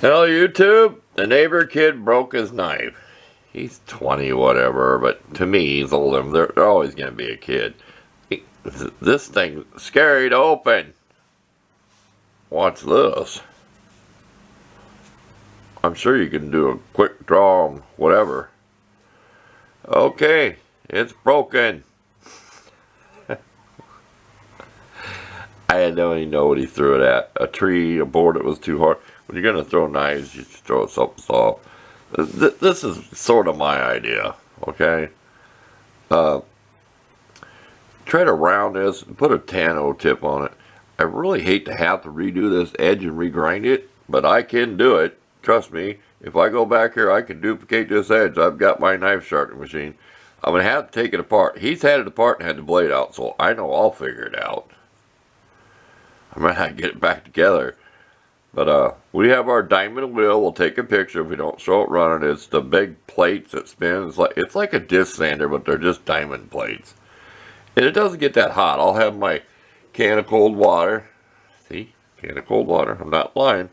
Hello YouTube, the neighbor kid broke his knife. He's 20 whatever, but to me he's older. They're always going to be a kid. This thing's scary to open. Watch this. I'm sure you can do a quick draw on whatever. Okay, it's broken. I don't even know what he threw it at. A tree, a board that was too hard. When you're going to throw knives, you just throw it something soft. This is sort of my idea, okay? Try to round this and put a Tano tip on it. I really hate to have to redo this edge and regrind it, but I can do it. Trust me, if I go back here, I can duplicate this edge. I've got my knife sharpening machine. I'm going to have to take it apart. He's had it apart and had the blade out, so I know I'll figure it out. I might not get it back together. But we have our diamond wheel. We'll take a picture if we don't show it running. It's the big plates that spin. It's like a disc sander, but they're just diamond plates. And it doesn't get that hot. I'll have my can of cold water. See? Can of cold water. I'm not lying.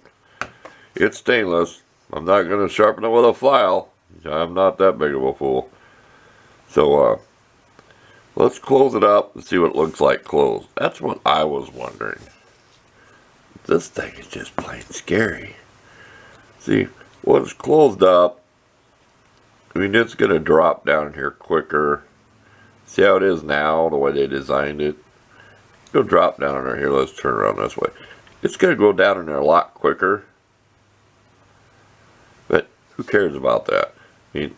It's stainless. I'm not going to sharpen it with a file. I'm not that big of a fool. So, let's close it up and see what it looks like closed. That's what I was wondering. This thing is just plain scary. See, when it's closed up, I mean, it's going to drop down here quicker. See how it is now, the way they designed it? It'll drop down in there. Here, let's turn around this way. It's going to go down in there a lot quicker. But who cares about that? I mean,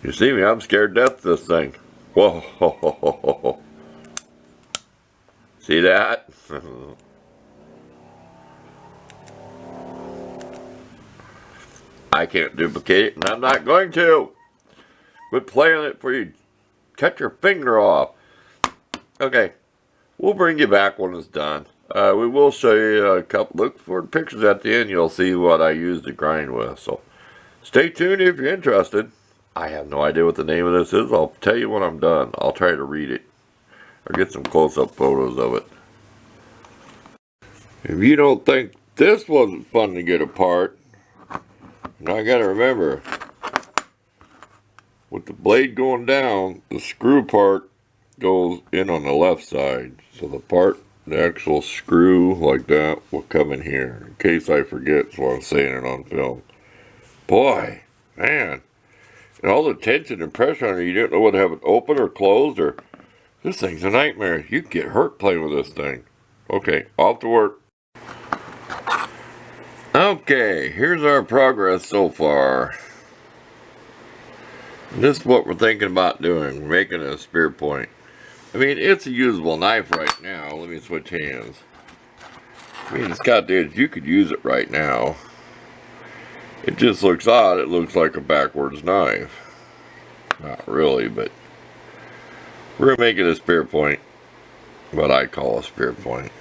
you see me, I'm scared to death of this thing. Whoa. See that? I can't duplicate it, and I'm not going to. Quit playing it before you cut your finger off. Okay, we'll bring you back when it's done. We will show you a couple. Look for pictures at the end. You'll see what I used to grind with. So stay tuned if you're interested. I have no idea what the name of this is. I'll tell you when I'm done. I'll try to read it or get some close-up photos of it. If you don't think this wasn't fun to get apart, now I gotta remember, with the blade going down, the screw part goes in on the left side. So the actual screw like that will come in here. In case I forget, so I'm saying it on film. Boy, man. And all the tension and pressure on it, you don't know whether to have it open or closed, or this thing's a nightmare. You get hurt playing with this thing. Okay, off to work. Okay, here's our progress so far. This is what we're thinking about doing. We're making a spear point. I mean, it's a usable knife right now. Let me switch hands. I mean, it's got the edge. You could use it right now. It just looks odd. It looks like a backwards knife. Not really, but we're making a spear point. What I call a spear point.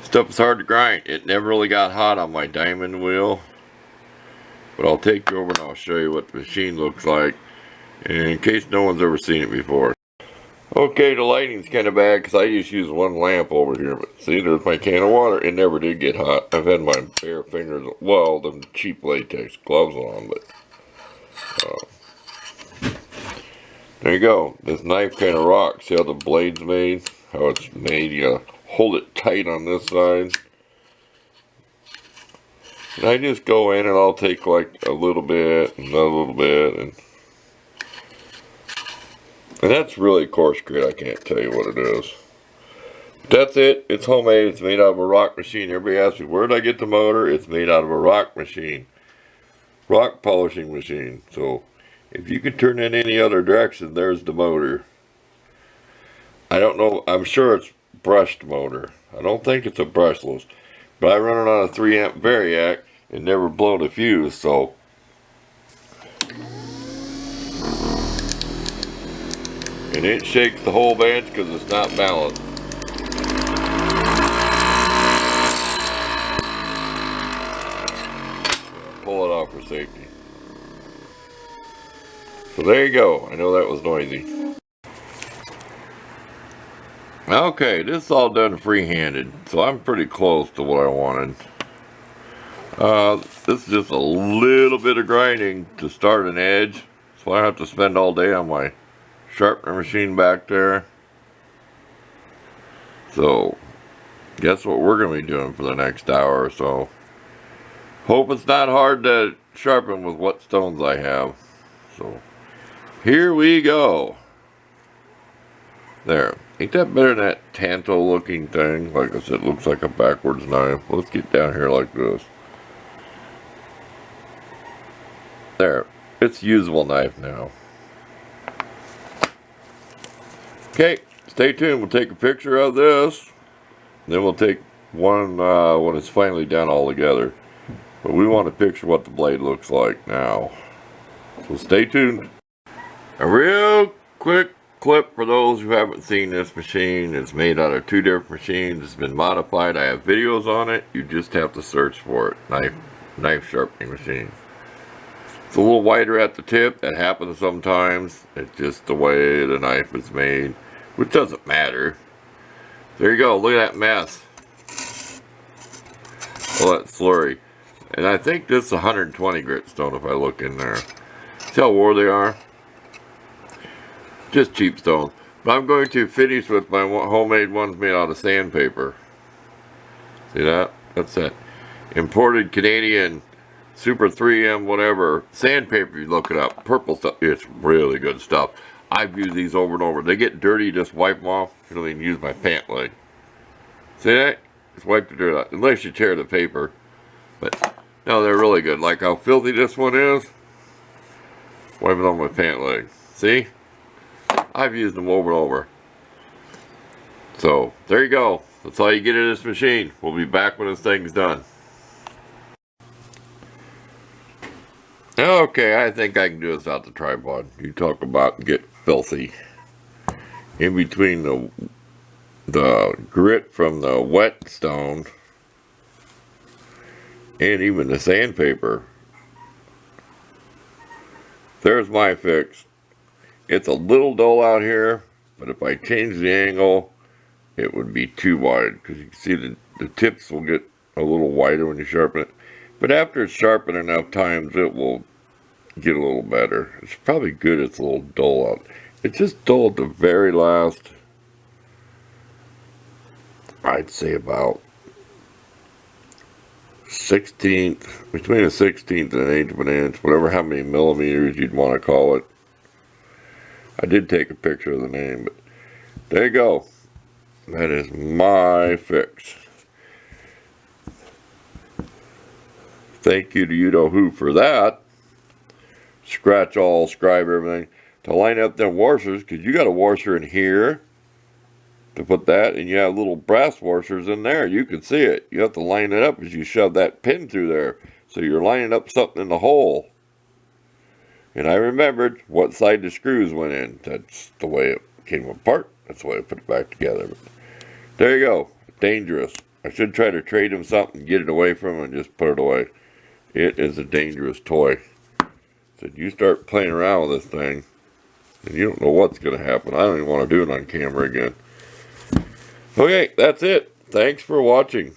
Stuff is hard to grind. It never really got hot on my diamond wheel. But I'll take you over and I'll show you what the machine looks like. In case no one's ever seen it before. Okay, the lighting's kind of bad because I just use one lamp over here. But see, there's my can of water. It never did get hot. I've had my bare fingers, well, them cheap latex gloves on, but there you go. This knife kind of rocks. See how the blade's made? How it's made. You hold it tight on this side. And I just go in and I'll take like a little bit and a little bit, and that's really coarse grit. I can't tell you what it is. But that's it. It's homemade. It's made out of a rock machine. Everybody asks me, where did I get the motor? It's made out of a rock machine. Rock polishing machine. So if you can turn in any other direction, there's the motor. I don't know. I'm sure it's brushed motor. I don't think it's a brushless. But I run it on a 3 amp Variac and never blown a fuse, so and it shakes the whole bench because it's not balanced. Pull it off for safety. So there you go. I know that was noisy. Okay, this is all done free-handed, so I'm pretty close to what I wanted. This is just a little bit of grinding to start an edge, so I have to spend all day on my sharpener machine back there. So, guess what we're going to be doing for the next hour or so. Hope it's not hard to sharpen with what stones I have. So, here we go. There. Ain't that better than that Tanto looking thing? Like I said, it looks like a backwards knife. Let's get down here like this. There. It's a usable knife now. Okay, stay tuned. We'll take a picture of this. Then we'll take one when it's finally done all together. But we want to picture what the blade looks like now. So stay tuned. A real quick clip for those who haven't seen this machine. It's made out of two different machines. It's been modified. I have videos on it. You just have to search for it. Knife sharpening machine. It's a little wider at the tip. That happens sometimes. It's just the way the knife is made, which doesn't matter. There you go. Look at that mess. All that slurry. And I think this is 120 grit stone if I look in there. See how wore they are? Just cheap stones. But I'm going to finish with my homemade ones made out of sandpaper. See that? That's that imported Canadian Super 3M whatever sandpaper. You look it up. Purple stuff. It's really good stuff. I've used these over and over. They get dirty, just wipe them off. You don't even use my pant leg. See that? Just wipe the dirt out. Unless you tear the paper. But no, they're really good. Like how filthy this one is. Wipe it on my pant leg. See? I've used them over and over. So, there you go. That's all you get in this machine. We'll be back when this thing's done. Okay, I think I can do this without the tripod. You talk about get filthy. In between the grit from the wet stone and even the sandpaper. There's my fix. It's a little dull out here, but if I change the angle, it would be too wide, because you can see the tips will get a little wider when you sharpen it. But after it's sharpened enough times, it will get a little better. It's probably good it's a little dull out. It's just dull at the very last, I'd say about 16th, between a 16th and an 8th of an inch, whatever how many millimeters you'd want to call it. I did take a picture of the name, but there you go. That is my fix. Thank you to you know who for that. Scratch all, scribe everything. To line up them washers, because you got a washer in here to put that, and you have little brass washers in there. You can see it. You have to line it up as you shove that pin through there. So you're lining up something in the hole. And I remembered what side the screws went in. That's the way it came apart. That's the way I put it back together. But there you go. Dangerous. I should try to trade him something, get it away from him, and just put it away. It is a dangerous toy. So you start playing around with this thing, and you don't know what's going to happen. I don't even want to do it on camera again. Okay, that's it. Thanks for watching.